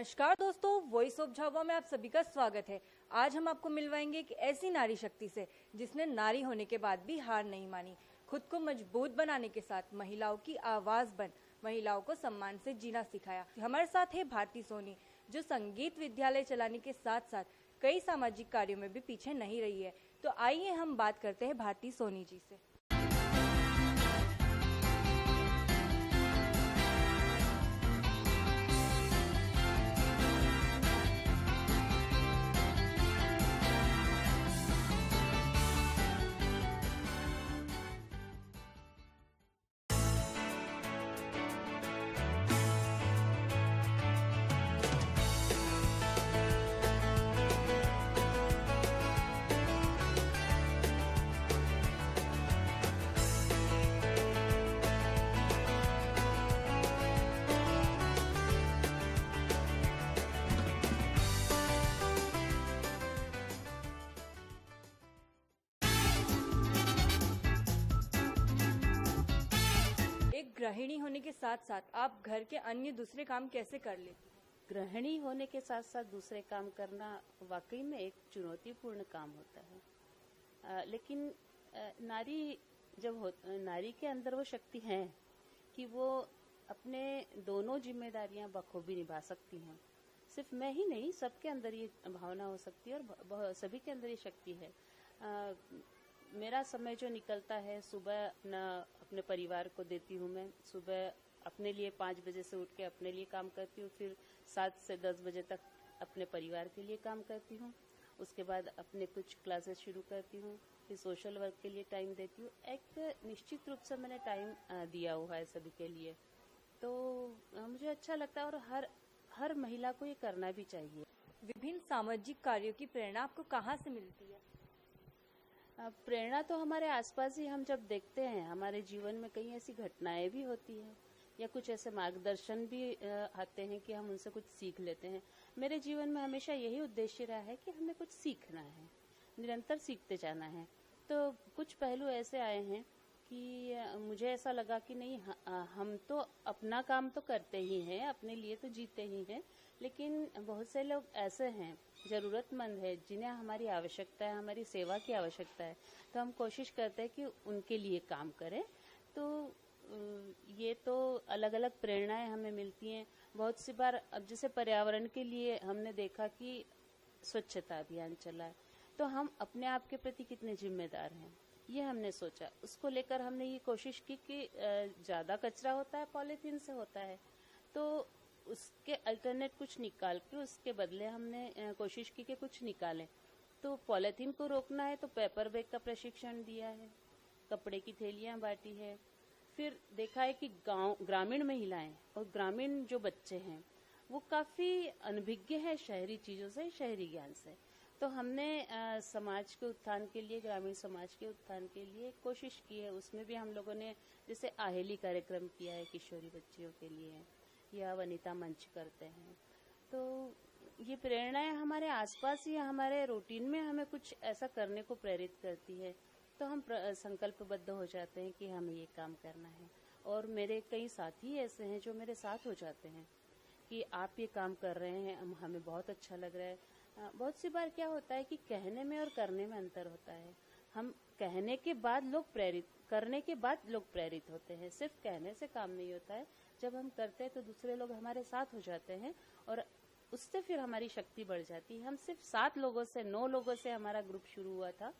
नमस्कार दोस्तों, voice of Jhabua में आप सभी का स्वागत है। आज हम आपको मिलवाएंगे एक ऐसी नारी शक्ति से जिसने नारी होने के बाद भी हार नहीं मानी, खुद को मजबूत बनाने के साथ महिलाओं की आवाज बन महिलाओं को सम्मान से जीना सिखाया। हमारे साथ है भारती सोनी, जो संगीत विद्यालय चलाने के साथ साथ कई सामाजिक कार्यों में भी पीछे नहीं रही है। तो आइए हम बात करते हैं भारती सोनी जी से। गृहिणी होने के साथ साथ आप घर के अन्य दूसरे काम कैसे कर लेती? गृहिणी होने के साथ साथ दूसरे काम करना वाकई में एक चुनौतीपूर्ण काम होता है। लेकिन नारी के अंदर वो शक्ति है कि वो अपने दोनों जिम्मेदारियां बखूबी निभा सकती हैं। सिर्फ मैं ही नहीं, सबके अंदर ये भावना हो सकती है और सभी के अंदर ये शक्ति है। मेरा समय जो निकलता है सुबह अपने परिवार को देती हूँ। मैं सुबह अपने लिए 5 बजे से उठ के अपने लिए काम करती हूँ, फिर 7 से 10 बजे तक अपने परिवार के लिए काम करती हूँ। उसके बाद अपने कुछ क्लासेस शुरू करती हूँ, फिर सोशल वर्क के लिए टाइम देती हूँ। एक निश्चित रूप से मैंने टाइम दिया हुआ है सभी के लिए, तो मुझे अच्छा लगता है और हर महिला को ये करना भी चाहिए। विभिन्न सामाजिक कार्यों की प्रेरणा आपको कहाँ से मिलती है? प्रेरणा तो हमारे आसपास ही हम जब देखते हैं, हमारे जीवन में कई ऐसी घटनाएं भी होती हैं या कुछ ऐसे मार्गदर्शन भी आते हैं कि हम उनसे कुछ सीख लेते हैं। मेरे जीवन में हमेशा यही उद्देश्य रहा है कि हमें कुछ सीखना है, निरंतर सीखते जाना है। तो कुछ पहलू ऐसे आए हैं कि मुझे ऐसा लगा कि नहीं, हम तो अपना काम तो करते ही हैं, अपने लिए तो जीते ही हैं, लेकिन बहुत से लोग ऐसे हैं, जरूरतमंद है, जिन्हें हमारी आवश्यकता है, हमारी सेवा की आवश्यकता है। तो हम कोशिश करते हैं कि उनके लिए काम करें। तो ये तो अलग अलग प्रेरणाएं हमें मिलती हैं। बहुत सी बार अब जैसे पर्यावरण के लिए हमने देखा कि स्वच्छता अभियान चला है, तो हम अपने आप के प्रति कितने जिम्मेदार हैं, ये हमने सोचा। उसको लेकर हमने ये कोशिश की कि ज्यादा कचरा होता है पॉलीथीन से होता है, तो उसके अल्टरनेट कुछ निकाल के उसके बदले हमने कोशिश की कि कुछ निकालें। तो पॉलीथीन को रोकना है तो पेपर बैग का प्रशिक्षण दिया है, कपड़े की थैलियां बांटी है। फिर देखा है कि ग्रामीण महिलाएं और ग्रामीण जो बच्चे हैं वो काफी अनभिज्ञ है शहरी चीजों से, शहरी ज्ञान से। तो हमने समाज के उत्थान के लिए, ग्रामीण समाज के उत्थान के लिए कोशिश की है। उसमें भी हम लोगों ने जैसे आहेली कार्यक्रम किया है किशोरी बच्चियों के लिए, या वनिता मंच करते हैं। तो ये प्रेरणाएं हमारे आसपास ही, हमारे रूटीन में हमें कुछ ऐसा करने को प्रेरित करती है, तो हम संकल्पबद्ध हो जाते हैं कि हमें ये काम करना है। और मेरे कई साथी ऐसे हैं जो मेरे साथ हो जाते हैं कि आप ये काम कर रहे हैं, हमें बहुत अच्छा लग रहा है। बहुत सी बार क्या होता है कि कहने में और करने में अंतर होता है। हम कहने के बाद लोग प्रेरित, करने के बाद लोग प्रेरित होते हैं। सिर्फ कहने से काम नहीं होता है, जब हम करते हैं तो दूसरे लोग हमारे साथ हो जाते हैं और उससे फिर हमारी शक्ति बढ़ जाती है। हम सिर्फ 7 लोगों से, 9 लोगों से हमारा ग्रुप शुरू हुआ था,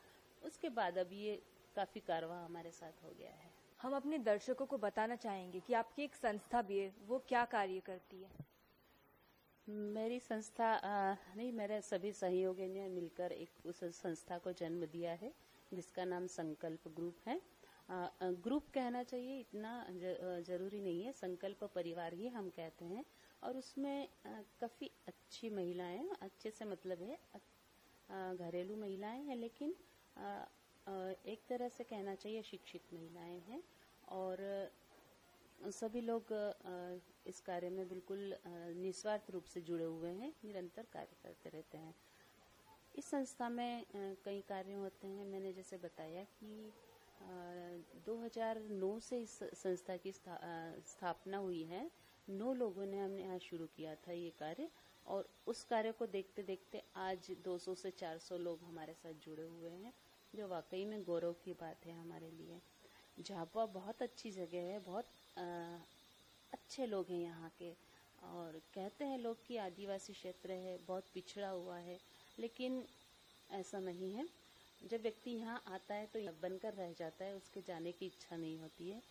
उसके बाद अब ये काफी कारवां हमारे साथ हो गया है। हम अपने दर्शकों को बताना चाहेंगे कि आपकी एक संस्था भी है, वो क्या कार्य करती है? मेरी संस्था नहीं, मेरे सभी सहयोगियों ने मिलकर एक उस संस्था को जन्म दिया है जिसका नाम संकल्प ग्रुप है। ग्रुप कहना चाहिए, इतना जरूरी नहीं है, संकल्प परिवार ही हम कहते हैं। और उसमें काफी अच्छी महिलाएं, अच्छे से मतलब है घरेलू महिलाएं हैं, लेकिन एक तरह से कहना चाहिए शिक्षित महिलाएं हैं। और सभी लोग इस कार्य में बिल्कुल निस्वार्थ रूप से जुड़े हुए हैं, निरंतर कार्य करते रहते हैं। इस संस्था में कई कार्य होते हैं। मैंने जैसे बताया कि 2009 से इस संस्था की स्थापना हुई है। 9 लोगों ने हमने यहाँ शुरू किया था ये कार्य। और उस कार्य को देखते देखते आज 200 से 400 लोग हमारे साथ जुड़े हुए हैं, जो वाकई में गौरव की बात है हमारे लिए। झाबुआ बहुत अच्छी जगह है, बहुत अच्छे लोग हैं यहाँ के। और कहते हैं लोग कि आदिवासी क्षेत्र है, बहुत पिछड़ा हुआ है, लेकिन ऐसा नहीं है। जब व्यक्ति यहाँ आता है तो बनकर रह जाता है, उसके जाने की इच्छा नहीं होती है।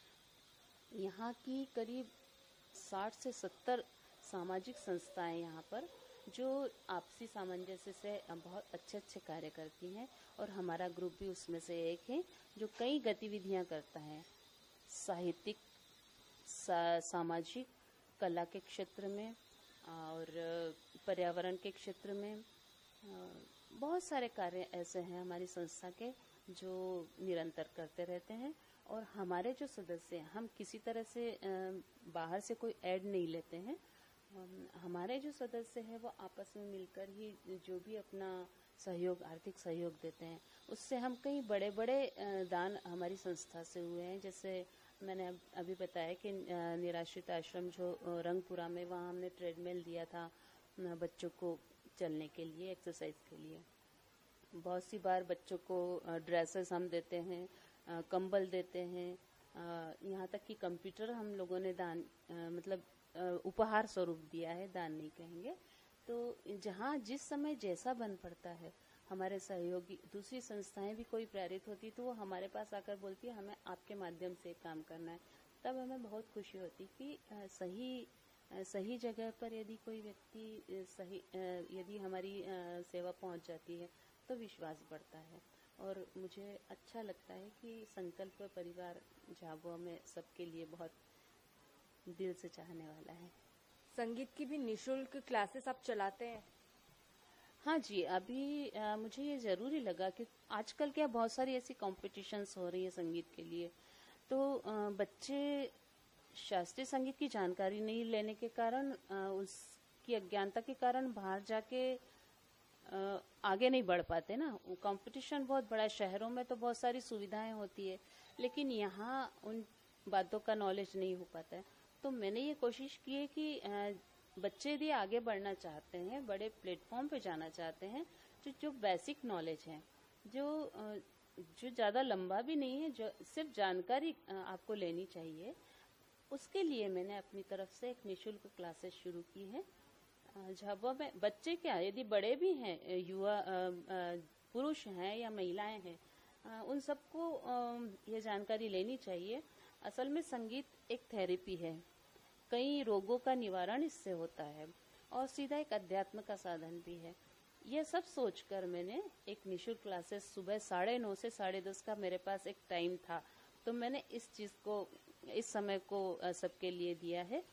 यहाँ की करीब 60 से 70 सामाजिक संस्थाएं यहाँ पर, जो आपसी सामंजस्य से बहुत अच्छे अच्छे कार्य करती हैं, और हमारा ग्रुप भी उसमें से एक है, जो कई गतिविधियाँ करता है, साहित्यिक, सामाजिक, कला के क्षेत्र में और पर्यावरण के क्षेत्र में। बहुत सारे कार्य ऐसे हैं हमारी संस्था के जो निरंतर करते रहते हैं। और हमारे जो सदस्य हैं, हम किसी तरह से बाहर से कोई ऐड नहीं लेते हैं। हमारे जो सदस्य हैं वो आपस में मिलकर ही जो भी अपना सहयोग, आर्थिक सहयोग देते हैं, उससे हम कई बड़े बड़े दान हमारी संस्था से हुए हैं। जैसे मैंने अभी बताया कि निराश्रित आश्रम जो रंगपुरा में, वहाँ हमने ट्रेडमिल दिया था बच्चों को चलने के लिए, एक्सरसाइज के लिए। बहुत सी बार बच्चों को ड्रेसेस हम देते हैं, कंबल देते हैं, यहाँ तक कि कंप्यूटर हम लोगों ने दान उपहार स्वरूप दिया है, दान नहीं कहेंगे। तो जहाँ जिस समय जैसा बन पड़ता है, हमारे सहयोगी दूसरी संस्थाएं भी कोई प्रेरित होती तो वो हमारे पास आकर बोलती है हमें आपके माध्यम से काम करना है। तब हमें बहुत खुशी होती कि सही जगह पर यदि कोई व्यक्ति यदि हमारी सेवा पहुंच जाती है तो विश्वास बढ़ता है। और मुझे अच्छा लगता है कि संकल्प परिवार झाबुआ में सबके लिए बहुत दिल से चाहने वाला है। संगीत की भी निःशुल्क क्लासेस आप चलाते हैं? हाँ जी, अभी मुझे ये ज़रूरी लगा कि आजकल क्या बहुत सारी ऐसी कॉम्पिटिशन्स हो रही है संगीत के लिए, तो बच्चे शास्त्रीय संगीत की जानकारी नहीं लेने के कारण, उसकी अज्ञानता के कारण बाहर जाके आगे नहीं बढ़ पाते ना। कंपटीशन बहुत बड़ा है, शहरों में तो बहुत सारी सुविधाएं होती है, लेकिन यहाँ उन बातों का नॉलेज नहीं हो पाता है। तो मैंने ये कोशिश की है कि बच्चे यदि आगे बढ़ना चाहते हैं, बड़े प्लेटफॉर्म पे जाना चाहते हैं, जो बेसिक नॉलेज है, जो ज़्यादा लंबा भी नहीं है, जो सिर्फ जानकारी आपको लेनी चाहिए, उसके लिए मैंने अपनी तरफ से एक निःशुल्क क्लासेस शुरू की है। झाबुआ में बच्चे क्या, यदि बड़े भी हैं, युवा पुरुष हैं या महिलाएं हैं, उन सबको ये जानकारी लेनी चाहिए। असल में संगीत एक थेरेपी है, कई रोगों का निवारण इससे होता है, और सीधा एक अध्यात्म का साधन भी है। यह सब सोचकर मैंने एक निःशुल्क क्लासेस सुबह 9:30 से 10:30 का मेरे पास एक टाइम था, तो मैंने इस समय को सबके लिए दिया है।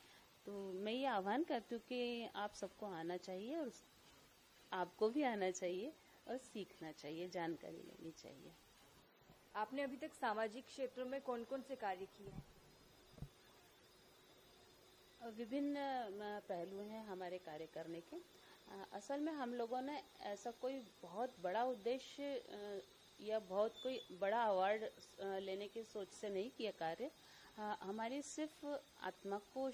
तो मैं ये आह्वान करती हूँ कि आप सबको आना चाहिए, और आपको भी आना चाहिए और सीखना चाहिए, जानकारी लेनी चाहिए। आपने अभी तक सामाजिक क्षेत्रों में कौन कौन से कार्य किए हैं? विभिन्न पहलू हैं हमारे कार्य करने के। असल में हम लोगों ने ऐसा कोई बहुत बड़ा उद्देश्य या बहुत कोई बड़ा अवार्ड लेने की सोच से नहीं किया कार्य। हमारी सिर्फ आत्मा को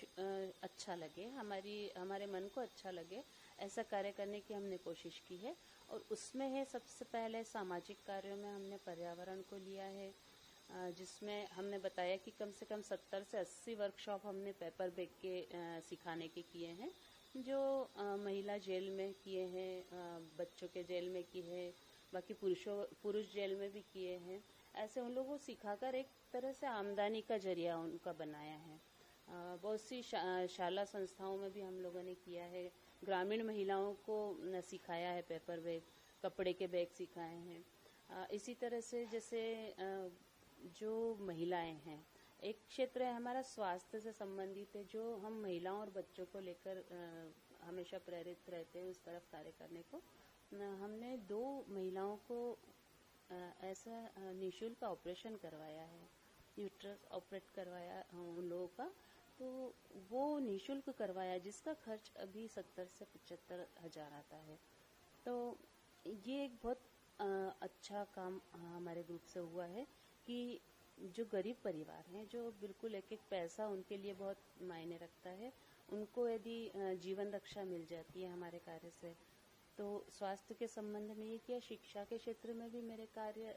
अच्छा लगे, हमारे मन को अच्छा लगे, ऐसा कार्य करने की हमने कोशिश की है। और उसमें है सबसे पहले सामाजिक कार्यों में हमने पर्यावरण को लिया है, जिसमें हमने बताया कि कम से कम 70 से 80 वर्कशॉप हमने पेपर बैग के सिखाने के किए हैं, जो महिला जेल में किए हैं, बच्चों के जेल में किए हैं, बाकी पुरुष जेल में भी किए हैं। ऐसे उन लोगों को सिखाकर एक तरह से आमदनी का जरिया उनका बनाया है। बहुत सी शाला संस्थाओं में भी हम लोगों ने किया है। ग्रामीण महिलाओं को सिखाया है, पेपर बैग, कपड़े के बैग सिखाए हैं। इसी तरह से जैसे जो महिलाएं हैं, एक क्षेत्र है हमारा स्वास्थ्य से संबंधित है, जो हम महिलाओं और बच्चों को लेकर हमेशा प्रेरित रहते हैं उस तरफ कार्य करने को। हमने 2 महिलाओं को ऐसा निःशुल्क ऑपरेशन करवाया है, यूट्रस ऑपरेट करवाया उन लोगों का, तो वो निःशुल्क करवाया, जिसका खर्च अभी 70 से 75 हजार आता है। तो ये एक बहुत अच्छा काम हमारे ग्रुप से हुआ है कि जो गरीब परिवार हैं, जो बिल्कुल एक एक पैसा उनके लिए बहुत मायने रखता है, उनको यदि जीवन रक्षा मिल जाती है हमारे कार्य से, तो स्वास्थ्य के संबंध में ये किया। शिक्षा के क्षेत्र में भी मेरे कार्य,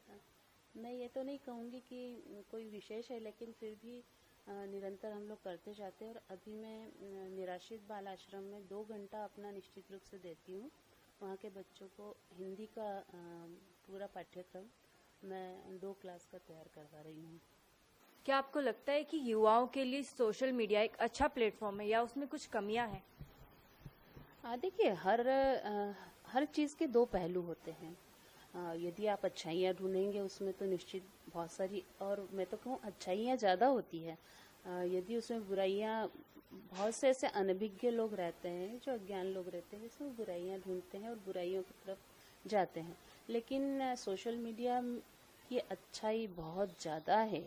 मैं ये तो नहीं कहूँगी कि कोई विशेष है, लेकिन फिर भी निरंतर हम लोग करते जाते हैं। और अभी मैं निराश्रित बाल आश्रम में 2 घंटा अपना निश्चित रूप से देती हूँ। वहाँ के बच्चों को हिंदी का पूरा पाठ्यक्रम मैं 2 क्लास का तैयार करवा रही हूँ। क्या आपको लगता है कि युवाओं के लिए सोशल मीडिया एक अच्छा प्लेटफॉर्म है या उसमें कुछ कमियां हैं? देखिए, हर चीज़ के 2 पहलू होते हैं। यदि आप अच्छाइयाँ ढूंढेंगे उसमें तो निश्चित बहुत सारी, और मैं तो कहूँ अच्छाइयाँ ज़्यादा होती है। यदि उसमें बुराइयाँ, बहुत से ऐसे अनभिज्ञ लोग रहते हैं, जो अज्ञान लोग रहते हैं, जिसमें बुराइयाँ ढूंढते हैं और बुराइयों की तरफ जाते हैं। लेकिन सोशल मीडिया की अच्छाई बहुत ज़्यादा है।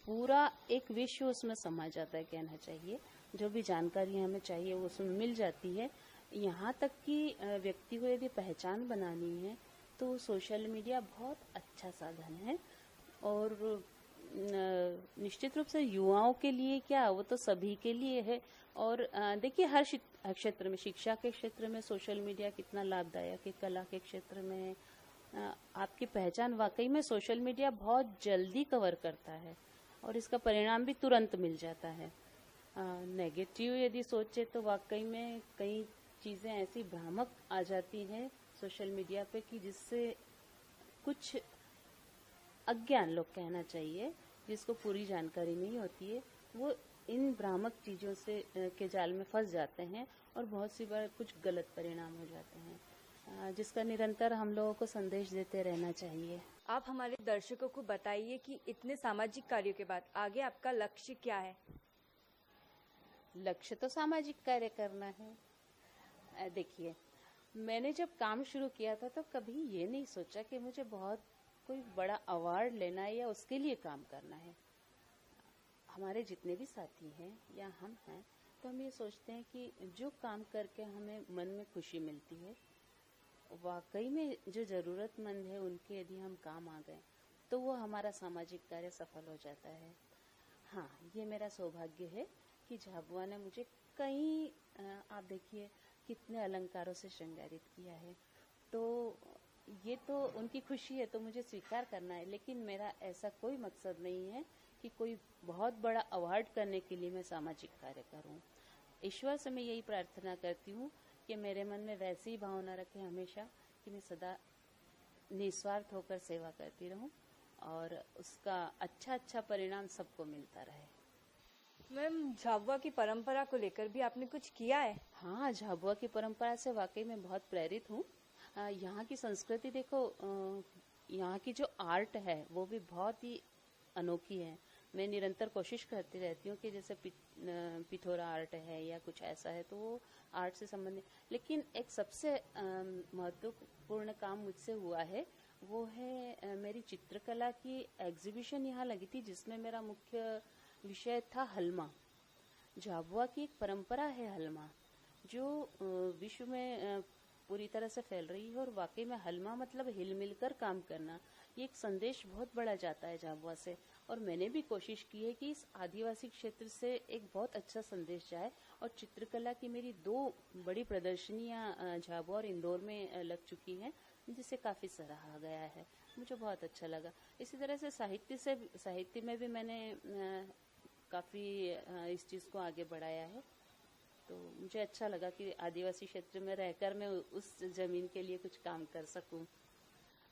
पूरा एक विश्व उसमें समा जाता है, कहना चाहिए। जो भी जानकारी हमें चाहिए वो उसमें मिल जाती है। यहाँ तक कि व्यक्ति को यदि पहचान बनानी है तो सोशल मीडिया बहुत अच्छा साधन है। और निश्चित रूप से युवाओं के लिए क्या, वो तो सभी के लिए है। और देखिए, हर क्षेत्र में, शिक्षा के क्षेत्र में सोशल मीडिया कितना लाभदायक है, कला के क्षेत्र में आपकी पहचान वाकई में सोशल मीडिया बहुत जल्दी कवर करता है और इसका परिणाम भी तुरंत मिल जाता है। नेगेटिव यदि सोचे तो वाकई में कई चीज़ें ऐसी भ्रामक आ जाती हैं सोशल मीडिया पे कि जिससे कुछ अज्ञान लोग, कहना चाहिए, जिसको पूरी जानकारी नहीं होती है, वो इन भ्रामक चीज़ों से के जाल में फंस जाते हैं और बहुत सी बार कुछ गलत परिणाम हो जाते हैं, जिसका निरंतर हम लोगों को संदेश देते रहना चाहिए। आप हमारे दर्शकों को बताइए कि इतने सामाजिक कार्यों के बाद आगे आपका लक्ष्य क्या है? लक्ष्य तो सामाजिक कार्य करना है। देखिए, मैंने जब काम शुरू किया था तो कभी ये नहीं सोचा कि मुझे बहुत कोई बड़ा अवार्ड लेना है या उसके लिए काम करना है। हमारे जितने भी साथी हैं या हम हैं, तो हम ये सोचते हैं कि जो काम करके हमें मन में खुशी मिलती है, वाकई में जो ज़रूरतमंद है उनके यदि हम काम आ गए तो वो हमारा सामाजिक कार्य सफल हो जाता है। हाँ, ये मेरा सौभाग्य है कि झाबुआ ने मुझे कई, आप देखिए कितने अलंकारों से श्रृंगारित किया है, तो ये तो उनकी खुशी है, तो मुझे स्वीकार करना है। लेकिन मेरा ऐसा कोई मकसद नहीं है कि कोई बहुत बड़ा अवार्ड करने के लिए मैं सामाजिक कार्य करूं। ईश्वर से मैं यही प्रार्थना करती हूँ कि मेरे मन में वैसी ही भावना रखे हमेशा कि मैं सदा निस्वार्थ होकर सेवा करती रहूं और उसका अच्छा परिणाम सबको मिलता रहे। मैम, झाबुआ की परंपरा को लेकर भी आपने कुछ किया है? हाँ, झाबुआ की परंपरा से वाकई में बहुत प्रेरित हूँ। यहाँ की संस्कृति देखो, यहाँ की जो आर्ट है वो भी बहुत ही अनोखी है। मैं निरंतर कोशिश करती रहती हूँ कि जैसे पिथोरा आर्ट है या कुछ ऐसा है तो वो आर्ट से संबंधित, लेकिन एक सबसे महत्वपूर्ण काम मुझसे हुआ है, वो है मेरी चित्रकला की एग्जीबिशन यहाँ लगी थी, जिसमें मेरा मुख्य विषय था हलमा। झाबुआ की एक परंपरा है हलमा, जो विश्व में पूरी तरह से फैल रही है। और वाकई में हलमा मतलब हिल मिलकर काम करना, ये एक संदेश बहुत बड़ा जाता है झाबुआ से। और मैंने भी कोशिश की है कि इस आदिवासी क्षेत्र से एक बहुत अच्छा संदेश जाए। और चित्रकला की मेरी 2 बड़ी प्रदर्शनियां झाबुआ और इंदौर में लग चुकी हैं, जिसे काफ़ी सराहा गया है। मुझे बहुत अच्छा लगा। इसी तरह से साहित्य में भी मैंने काफ़ी इस चीज़ को आगे बढ़ाया है। तो मुझे अच्छा लगा कि आदिवासी क्षेत्र में रहकर मैं उस ज़मीन के लिए कुछ काम कर सकूं।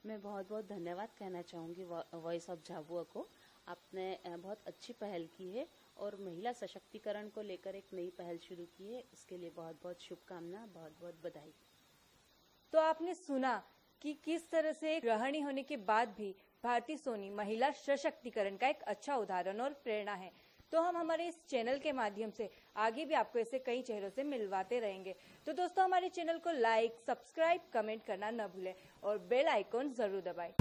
मैं बहुत बहुत धन्यवाद कहना चाहूँगी वॉइस ऑफ झाबुआ को। आपने बहुत अच्छी पहल की है और महिला सशक्तिकरण को लेकर एक नई पहल शुरू की है, उसके लिए बहुत बहुत शुभकामना, बहुत बहुत बधाई। तो आपने सुना कि किस तरह से गृहिणी होने के बाद भी भारती सोनी महिला सशक्तिकरण का एक अच्छा उदाहरण और प्रेरणा है। तो हम हमारे इस चैनल के माध्यम से आगे भी आपको ऐसे कई चेहरों से मिलवाते रहेंगे। तो दोस्तों, हमारे चैनल को लाइक, सब्सक्राइब, कमेंट करना न भूलें और बेल आइकॉन जरूर दबाएं।